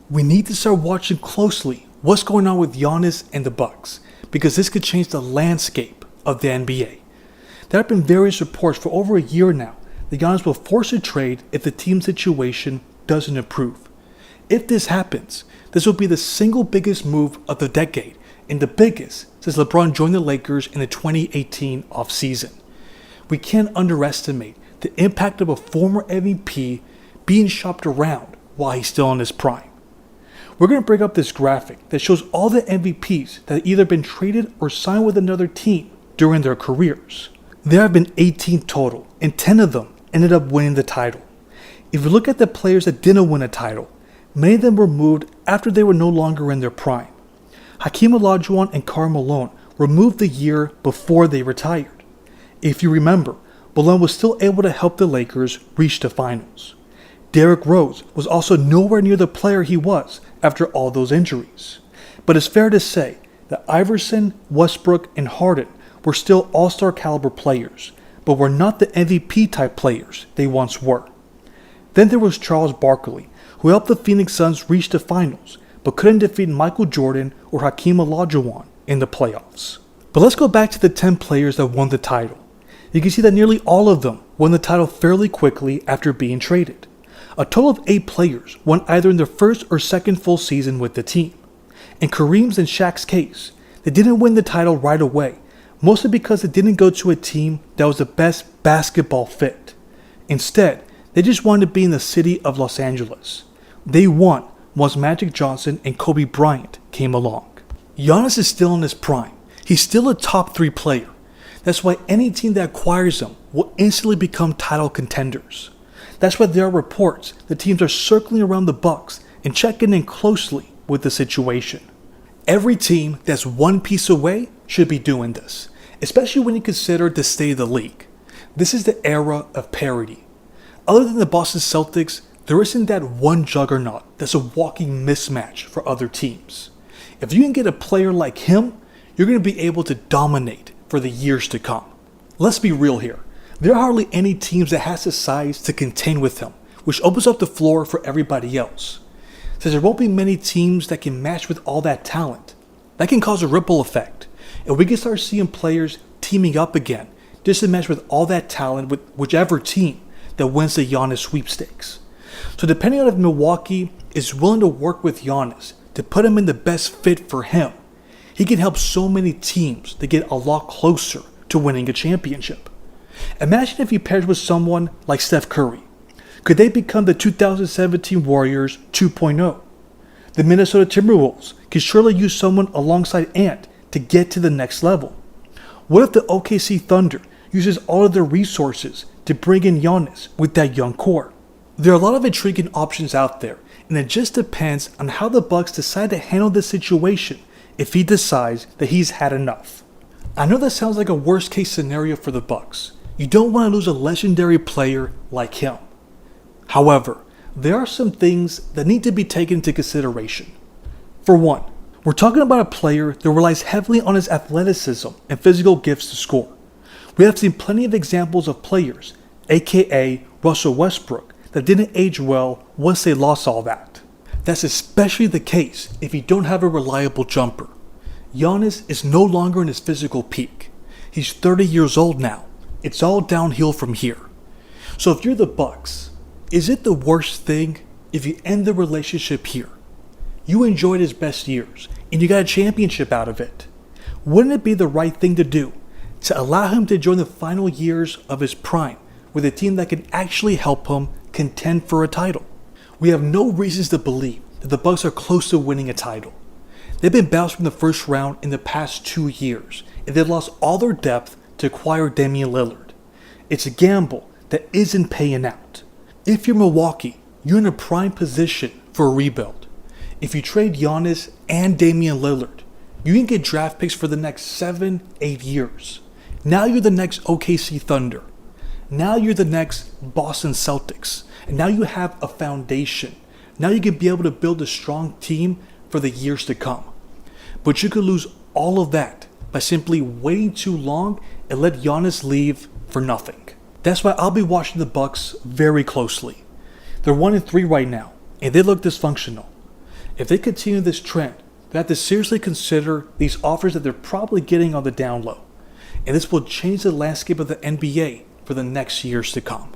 We need to start watching closely what's going on with Giannis and the Bucks, because this could change the landscape of the NBA. There have been various reports for over a year now that Giannis will force a trade if the team situation doesn't improve. If this happens, this will be the single biggest move of the decade and the biggest since LeBron joined the Lakers in the 2018 offseason. We can't underestimate the impact of a former MVP being shopped around while he's still in his prime. We're going to bring up this graphic that shows all the MVPs that have either been traded or signed with another team during their careers. There have been 18 total, and 10 of them ended up winning the title. If you look at the players that didn't win a title, many of them were moved after they were no longer in their prime. Hakeem Olajuwon and Karl Malone were moved the year before they retired. If you remember, Malone was still able to help the Lakers reach the finals. Derrick Rose was also nowhere near the player he was after all those injuries. But it's fair to say that Iverson, Westbrook, and Harden were still all-star caliber players, but were not the MVP type players they once were. Then there was Charles Barkley, who helped the Phoenix Suns reach the finals, but couldn't defeat Michael Jordan or Hakeem Olajuwon in the playoffs. But let's go back to the 10 players that won the title. You can see that nearly all of them won the title fairly quickly after being traded. A total of 8 players won either in their first or second full season with the team. In Kareem's and Shaq's case, they didn't win the title right away, mostly because they didn't go to a team that was the best basketball fit. Instead, they just wanted to be in the city of Los Angeles. They won once Magic Johnson and Kobe Bryant came along. Giannis is still in his prime. He's still a top 3 player. That's why any team that acquires him will instantly become title contenders. That's why there are reports that teams are circling around the Bucks and checking in closely with the situation. Every team that's one piece away should be doing this, especially when you consider the state of the league. This is the era of parity. Other than the Boston Celtics, there isn't that one juggernaut that's a walking mismatch for other teams. If you can get a player like him, you're going to be able to dominate for the years to come. Let's be real here. There are hardly any teams that has the size to contend with him, which opens up the floor for everybody else. Since there won't be many teams that can match with all that talent, that can cause a ripple effect, and we can start seeing players teaming up again just to match with all that talent with whichever team that wins the Giannis sweepstakes. So depending on if Milwaukee is willing to work with Giannis to put him in the best fit for him, he can help so many teams to get a lot closer to winning a championship. Imagine if he pairs with someone like Steph Curry. Could they become the 2017 Warriors 2.0? The Minnesota Timberwolves could surely use someone alongside Ant to get to the next level. What if the OKC Thunder uses all of their resources to bring in Giannis with that young core? There are a lot of intriguing options out there, and it just depends on how the Bucks decide to handle this situation if he decides that he's had enough. I know that sounds like a worst case scenario for the Bucks. You don't want to lose a legendary player like him. However, there are some things that need to be taken into consideration. For one, we're talking about a player that relies heavily on his athleticism and physical gifts to score. We have seen plenty of examples of players, aka Russell Westbrook, that didn't age well once they lost all that. That's especially the case if you don't have a reliable jumper. Giannis is no longer in his physical peak. He's 30 years old now. It's all downhill from here. So if you're the Bucks, is it the worst thing if you end the relationship here? You enjoyed his best years, and you got a championship out of it. Wouldn't it be the right thing to do to allow him to join the final years of his prime with a team that can actually help him contend for a title? We have no reasons to believe that the Bucks are close to winning a title. They've been bounced from the first round in the past 2 years, and they've lost all their depth to acquire Damian Lillard. It's a gamble that isn't paying out. If you're Milwaukee, you're in a prime position for a rebuild. If you trade Giannis and Damian Lillard, you can get draft picks for the next 7-8 years. Now you're the next OKC Thunder. Now you're the next Boston Celtics. And now you have a foundation. Now you can be able to build a strong team for the years to come. But you could lose all of that by simply waiting too long and let Giannis leave for nothing. That's why I'll be watching the Bucks very closely. They're 1-3 right now, and they look dysfunctional. If they continue this trend, they have to seriously consider these offers that they're probably getting on the down low. And this will change the landscape of the NBA for the next years to come.